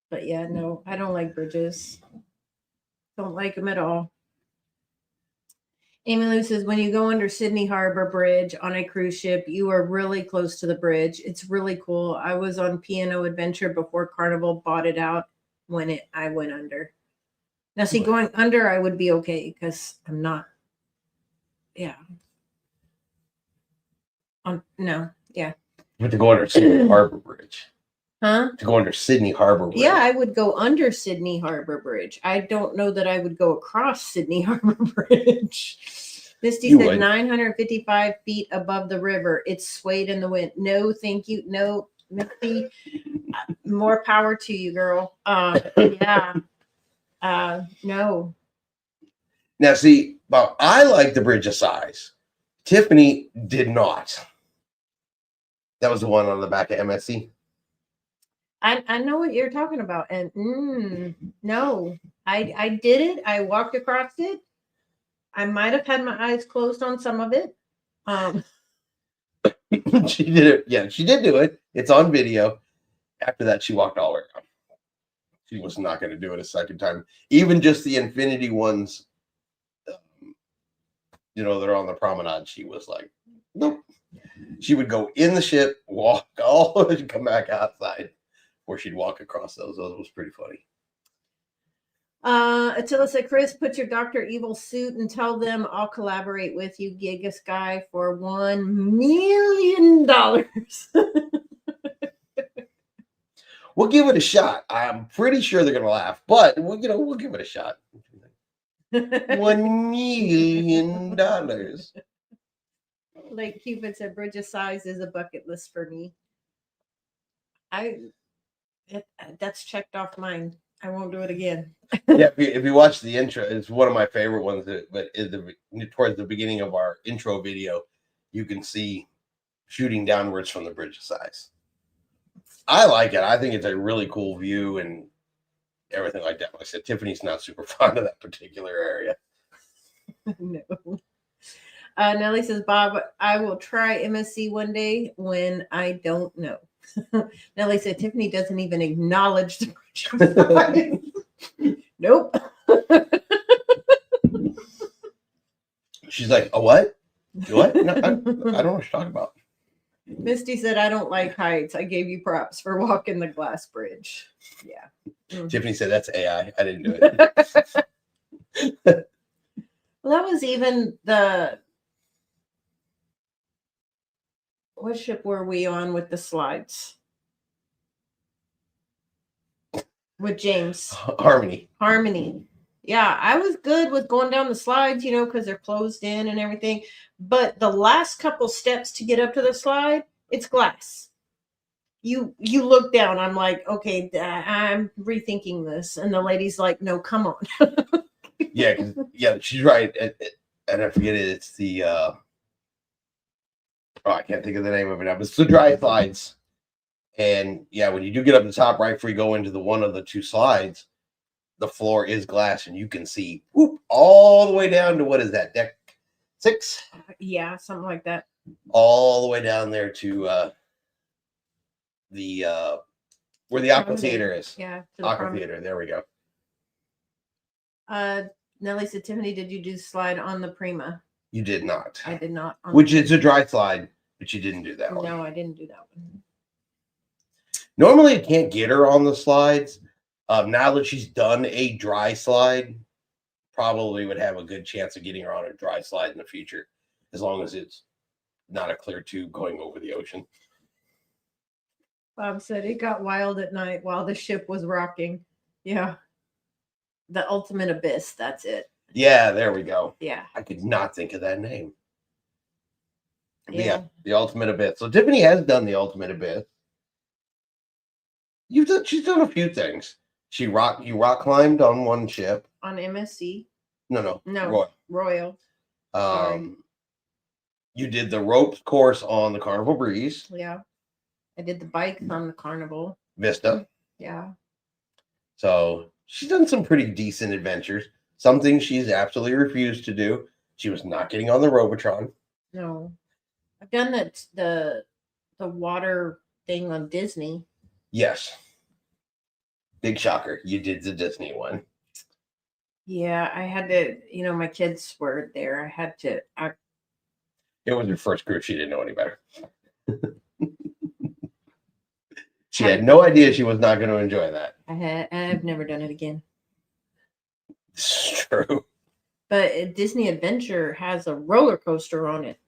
But yeah, no, I don't like bridges. Don't like them at all. Amy Lou says, when you go under Sydney Harbor Bridge on a cruise ship, you are really close to the bridge. It's really cool. I was on P&O Adventure before Carnival bought it out when I went under. Now, see, going under, I would be okay because I'm not. Yeah. No. Yeah. But to go under Sydney Harbor Bridge. Huh? To go under Sydney Harbor Bridge. Yeah, I would go under Sydney Harbor Bridge. I don't know that I would go across Sydney Harbor Bridge. Misty said 955 feet above the river. It's swayed in the wind. No, thank you. No, Misty. More power to you, girl. Yeah. No. Now, see, I like the bridge of size. Tiffany did not. That was the one on the back of MSC. I know what you're talking about. And no, I did it. I walked across it. I might have had my eyes closed on some of it. She did it. Yeah, she did do it. It's on video. After that, she walked all the way around. She was not going to do it a second time. Even just the infinity ones, they're on the promenade. She was like, nope. She would go in the ship, walk all the way, and come back outside, or she'd walk across those. Those was pretty funny. Attila said, Chris, put your Dr. Evil suit and tell them I'll collaborate with you, Gigas Guy, for $1 million. We'll give it a shot. I'm pretty sure they're gonna laugh, but we'll give it a shot. $1 million. Like Cupid said, bridge of size is a bucket list for me. That's checked off mine. I won't do it again. Yeah, if you watch the intro, it's one of my favorite ones. But towards the beginning of our intro video, you can see shooting downwards from the bridge of size. I like it. I think it's a really cool view and everything like that. Like I said, Tiffany's not super fond of that particular area. No. Nellie says, Bob, I will try MSC one day when I don't know. Nellie said, Tiffany doesn't even acknowledge the bridge. Nope. She's like, a what? What? No, I don't know what you're talking about. Misty said, I don't like heights. I gave you props for walking the glass bridge. Yeah. Tiffany said, that's AI. I didn't do it. Well, that was even what ship were we on with the slides? With James. Harmony. Yeah, I was good with going down the slides, because they're closed in and everything. But the last couple steps to get up to the slide, it's glass. You look down. I'm like, okay, I'm rethinking this. And the lady's like, no, come on. Yeah, she's right. And I forget it. It's the, I can't think of the name of it now, but it's the dry slides. And yeah, when you do get up to the top, right before you go into one of the two slides, the floor is glass and you can see all the way down to, what is that, deck 6? Yeah, something like that. All the way down there to where the Aqua Theater is. Yeah. Aqua Theater. There we go. Nellie said, Tiffany, did you do slide on the Prima? You did not. I did not. Which is a dry slide. but you didn't do that one. No, I didn't do that one. Normally, I can't get her on the slides. Now that she's done a dry slide, probably would have a good chance of getting her on a dry slide in the future, as long as it's not a clear tube going over the ocean. Bob said it got wild at night while the ship was rocking. Yeah. The ultimate abyss. That's it. Yeah, there we go. Yeah. I could not think of that name. Yeah. The ultimate abyss. So Tiffany has done the ultimate abyss. She's done a few things. You rock climbed on one ship. On MSC. No. Royal. You did the ropes course on the Carnival Breeze. Yeah. I did the bike on the Carnival. Vista. Yeah. So she's done some pretty decent adventures. Some things she's absolutely refused to do. She was not getting on the Robotron. No. I've done the water thing on Disney. Yes. Big shocker. You did the Disney one. Yeah, I had to, my kids were there. I had to. It was her first cruise. She didn't know any better. She had no idea she was not going to enjoy that. I've never done it again. It's true. But Disney Adventure has a roller coaster on it.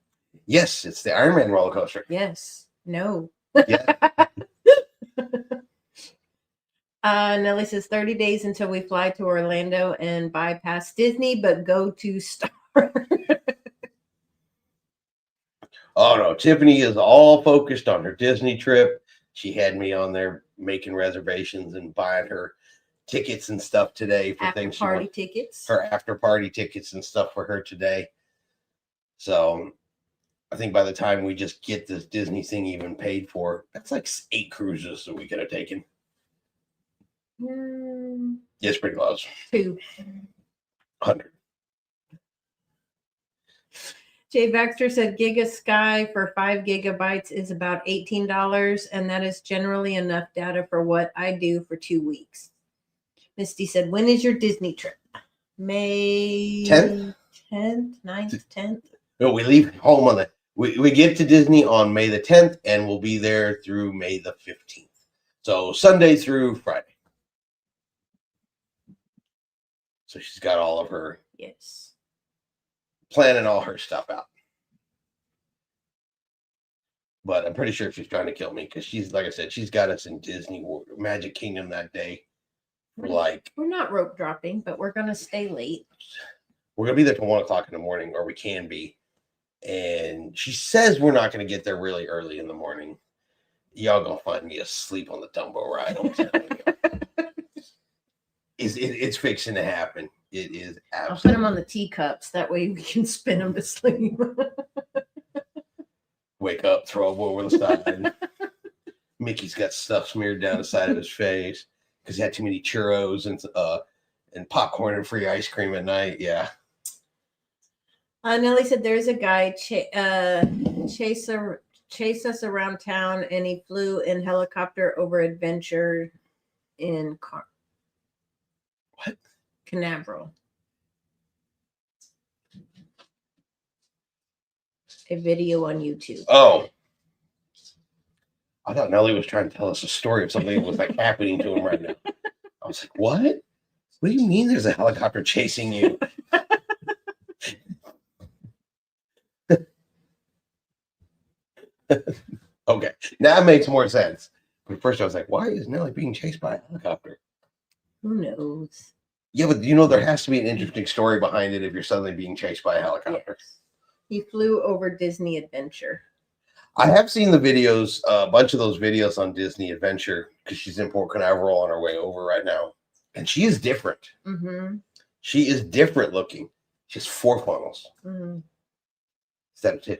Yes, it's the Iron Man roller coaster. Yes. No. Yeah. Nellie says 30 days until we fly to Orlando and bypass Disney, but go to Star. Oh no, Tiffany is all focused on her Disney trip. She had me on there making reservations and buying her tickets and stuff today for after things party tickets. Her after party tickets and stuff for her today. So I think by the time we just get this Disney thing even paid for, that's like 8 cruises that we could have taken. It's pretty close. 200. Jay Baxter said Giga Sky for 5 gigabytes is about $18, and that is generally enough data for what I do for 2 weeks. Misty said, when is your Disney trip? May 10th, 9th, 10th? No, we leave home on the we get to Disney on May the 10th, and we'll be there through May the 15th. So Sunday through Friday. So she's got all of her planning all her stuff out. But I'm pretty sure she's trying to kill me because she's, like I said, she's got us in Disney World, Magic Kingdom that day. We're not rope dropping, but we're going to stay late. We're going to be there till 1 o'clock in the morning, or we can be. And she says we're not going to get there really early in the morning. Y'all going to find me asleep on the Dumbo ride. I'm telling you. It's fixing to happen. It is absolutely. I'll put them on the teacups. That way we can spin them to sleep. Wake up, throw them over the side. Mickey's got stuff smeared down the side of his face because he had too many churros and popcorn and free ice cream at night. Yeah. Nellie said there's a guy chase us around town, and he flew in helicopter over adventure in Canaveral. A video on YouTube. Oh. I thought Nellie was trying to tell us a story of something that was like happening to him right now. I was like, what? What do you mean there's a helicopter chasing you? Okay, now it makes more sense. But at first I was like, why is Nellie being chased by a helicopter? Who knows? Yeah, but there has to be an interesting story behind it if you're suddenly being chased by a helicopter. Yes. He flew over Disney Adventure. I have seen the videos, a bunch of those videos on Disney Adventure, because she's in Port Canaveral on her way over right now. And she is different. Mm-hmm. She is different looking. She has 4 funnels. Mm-hmm. Instead of 2.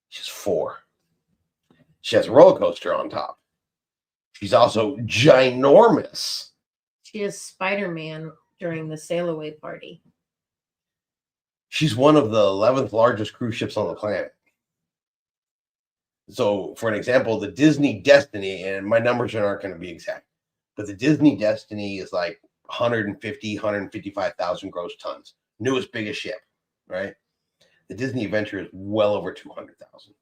She has 4. She has a roller coaster on top. She's also ginormous. She is Spider-Man during the sail away party. She's one of the 11th largest cruise ships on the planet. So, for an example, the Disney Destiny, and my numbers aren't going to be exact, but the Disney Destiny is like 155,000 gross tons. Newest, biggest ship, right? The Disney Adventure is well over 200,000.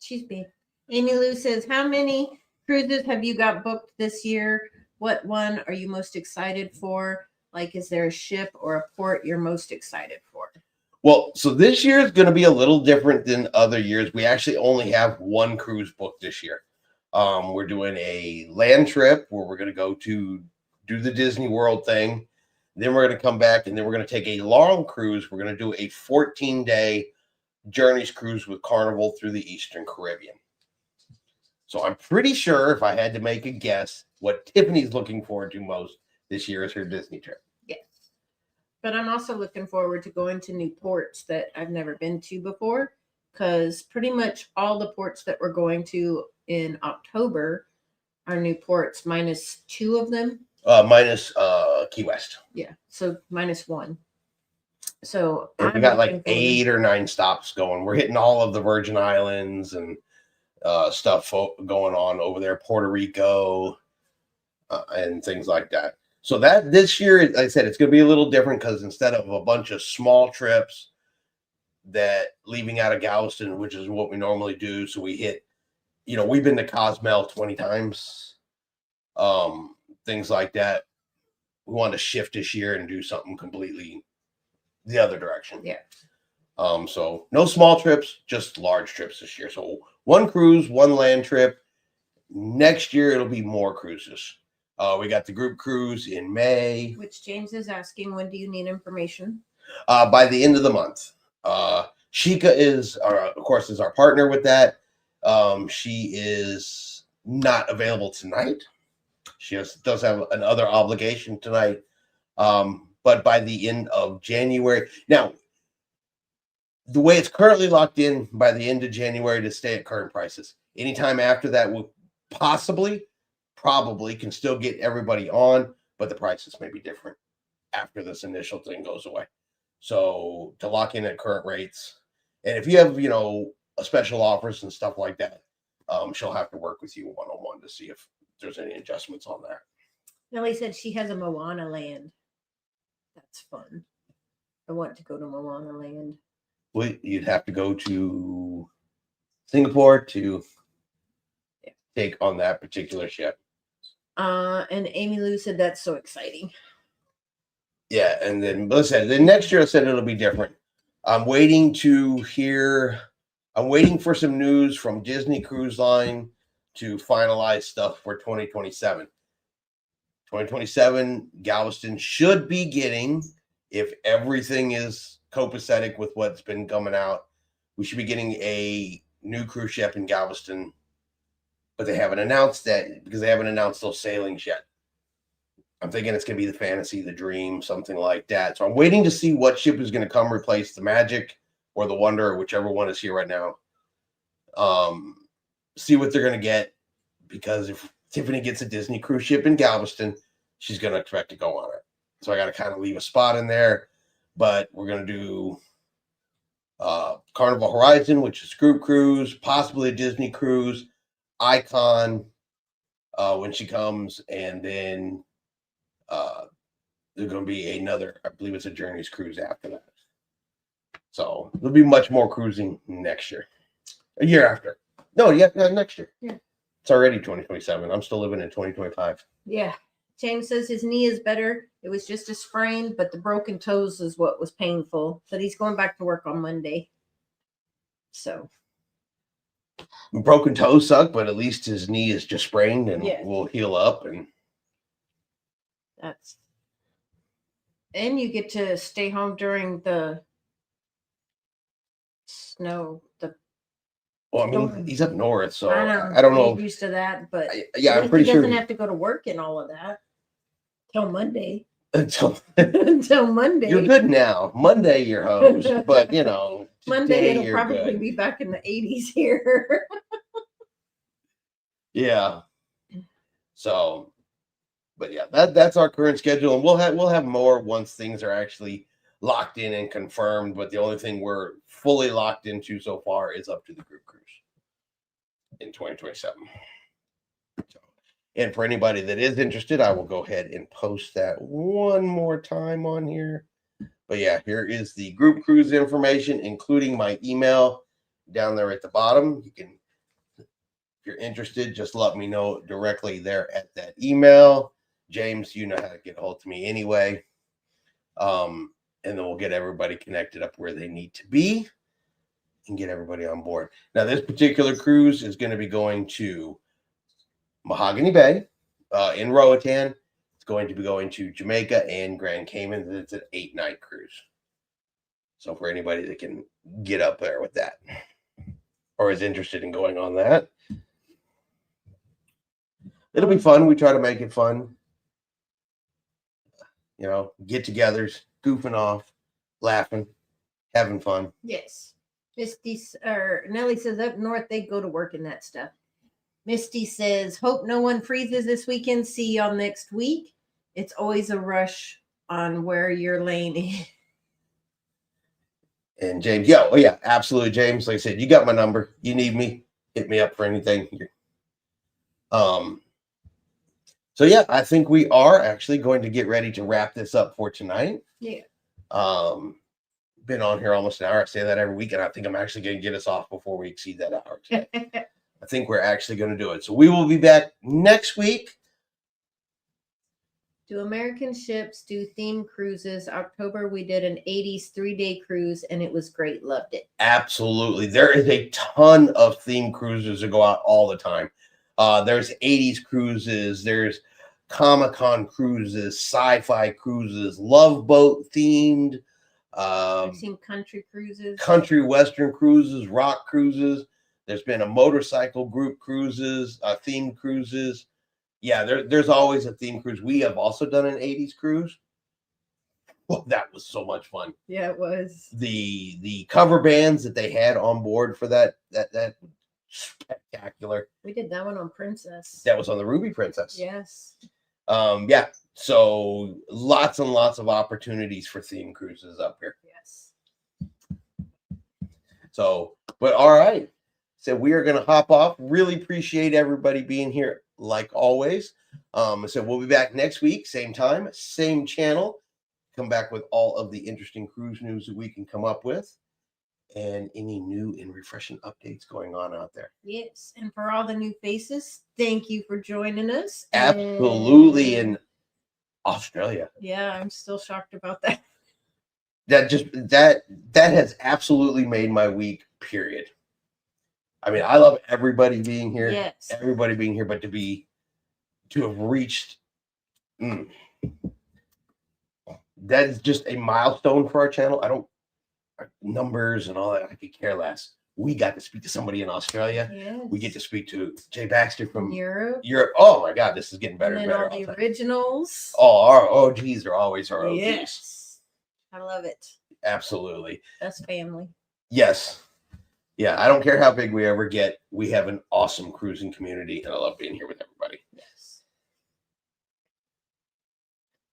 She's big. Amy Lou says, how many cruises have you got booked this year? What one are you most excited for? Like, is there a ship or a port you're most excited for? Well, so this year is going to be a little different than other years. We actually only have one cruise booked this year. We're doing a land trip where we're going to go to do the Disney World thing. Then we're going to come back and then we're going to take a long cruise. We're going to do a 14-day Journeys cruise with Carnival through the Eastern Caribbean. So I'm pretty sure if I had to make a guess, what Tiffany's looking forward to most this year is her Disney trip. Yes. But I'm also looking forward to going to new ports that I've never been to before, because pretty much all the ports that we're going to in October are new ports, minus 2 of them. Minus Key West. Yeah, so minus 1. So we got like 8 or 9 stops going. We're hitting all of the Virgin Islands and stuff going on over there, Puerto Rico, and things like that. So that this year, like I said, it's going to be a little different because instead of a bunch of small trips that leaving out of Galveston, which is what we normally do, so we hit, we've been to Cozumel 20 times, things like that. We want to shift this year and do something completely the other direction. Yeah. So no small trips, just large trips this year. So 1 cruise, 1 land trip. Next year it'll be more cruises. We got the group cruise in May. Which James is asking, when do you need information? By the end of the month. Sheikah is, of course, is our partner with that. She is not available tonight. She does have another obligation tonight. But by the end of January. Now, the way it's currently locked in, by the end of January to stay at current prices. Anytime after that, we'll probably can still get everybody on, but the prices may be different after this initial thing goes away. So to lock in at current rates, and if you have, special offers and stuff like that, she'll have to work with you one-on-one to see if there's any adjustments on that. Nellie said she has a Moana land. That's fun. I want to go to Moana land. Well, you'd have to go to Singapore to take on that particular ship. And Amy Lou said that's so exciting. Yeah, and then then next year I said it'll be different. I'm waiting for some news from Disney Cruise Line to finalize stuff for 2027. 2027, Galveston should be getting, if everything is copacetic with what's been coming out, we should be getting a new cruise ship in Galveston, but they haven't announced that because they haven't announced those sailings yet. I'm thinking it's going to be the Fantasy, the Dream, something like that. So I'm waiting to see what ship is going to come replace the Magic or the Wonder, or whichever one is here right now. See what they're going to get, because if Tiffany gets a Disney cruise ship in Galveston, she's going to expect to go on it. So I got to kind of leave a spot in there, but we're going to do Carnival Horizon, which is group cruise, possibly a Disney cruise, Icon when she comes, and then there's going to be another, I believe it's a Journeys cruise after that. So there'll be much more cruising next year, a year after. No, yeah, next year. Yeah. It's already 2027. I'm still living in 2025. Yeah. James says his knee is better. It was just a sprain, but the broken toes is what was painful. But he's going back to work on Monday. So. Broken toes suck, but at least his knee is just sprained and will heal up. And and you get to stay home during the snow. Well, I mean, he's up north, so I don't know. He's used to that, but I'm pretty sure he doesn't have to go to work and all of that till Monday. Until Monday. You're good now. Monday, you're hosed, but Monday it'll probably be back in the 80s here. Yeah. So, but yeah, that's our current schedule, and we'll have more once things are actually locked in and confirmed. But the only thing we're fully locked into so far is up to the group cruise in 2027. So, and for anybody that is interested, I will go ahead and post that one more time on here. But yeah, here is the group cruise information, including my email down there at the bottom. You can If you're interested, just let me know directly there at that email. James, you know how to get a hold of me anyway. And then we'll get everybody connected up where they need to be and get everybody on board. Now, this particular cruise is going to be going to Mahogany Bay in Roatan. It's going to be going to Jamaica and Grand Cayman. It's an 8-night cruise. So for anybody that can get up there with that or is interested in going on that, it'll be fun. We try to make it fun. You know, get-togethers, goofing off, laughing, having fun. Yes. Nellie says up north they go to work in that stuff. Misty says, hope no one freezes this weekend. See y'all next week. It's always a rush on where your lane is. And James, yeah, absolutely, James. Like I said, you got my number. You need me, hit me up for anything. So yeah, I think we are actually going to get ready to wrap this up for tonight. Yeah. Been on here almost an hour. I say that every week, and I think I'm actually going to get us off before we exceed that hour today. I think we're actually going to do it. So we will be back next week. Do American ships do theme cruises? October, we did an 80s 3-day cruise, and it was great. Loved it. Absolutely. There is a ton of theme cruises that go out all the time. There's 80s cruises. There's Comic-Con cruises, sci-fi cruises, Love Boat themed. I've seen country cruises. Country western cruises, rock cruises. There's been a motorcycle group cruises, themed cruises. Yeah, there's always a theme cruise. We have also done an 80s cruise. Well, that was so much fun. Yeah, it was. The cover bands that they had on board for that spectacular. We did that one on Princess. That was on the Ruby Princess. Yes. Yeah. So lots and lots of opportunities for theme cruises up here. Yes. So, but all right. So we are going to hop off. Really appreciate everybody being here, like always. So we'll be back next week, same time, same channel. Come back with all of the interesting cruise news that we can come up with, and any new and refreshing updates going on out there. Yes, and for all the new faces, thank you for joining us. Absolutely, in Australia. Yeah, I'm still shocked about that. That has absolutely made my week. Period. I mean, I love everybody being here. Yes. Everybody being here, but to have reached, that is just a milestone for our channel. Numbers and all that, I could care less. We got to speak to somebody in Australia. Yes. We get to speak to Jay Baxter from Europe. Oh my God, this is getting better and and better. All the originals. Oh, our OGs are always our OGs. Yes. I love it. Absolutely. That's family. Yes. Yeah, I don't care how big we ever get. We have an awesome cruising community, and I love being here with everybody. Yes.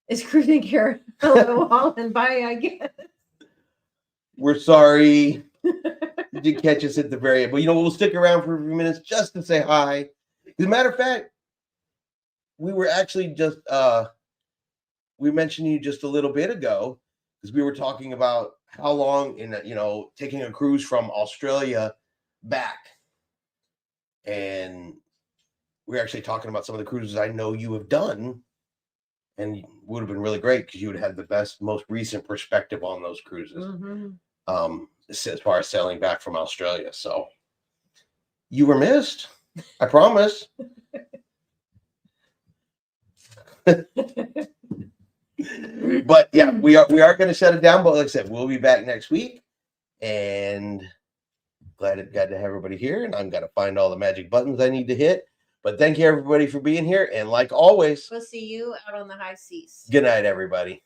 It's cruising here. Hello, all, and bye, I guess. We're sorry. You did catch us at the very end. But, we'll stick around for a few minutes just to say hi. As a matter of fact, we were actually just, we mentioned you just a little bit ago, because we were talking about how long in, taking a cruise from Australia back. And we're actually talking about some of the cruises I know you have done. And it would have been really great because you would have the best, most recent perspective on those cruises. Mm-hmm. As far as sailing back from Australia. So you were missed. I promise. But yeah, we are going to shut it down. But like I said, we'll be back next week, and glad to have everybody here. And I'm going to find all the magic buttons I need to hit. But thank you everybody for being here. And like always, We'll see you out on the high seas. good night, everybody.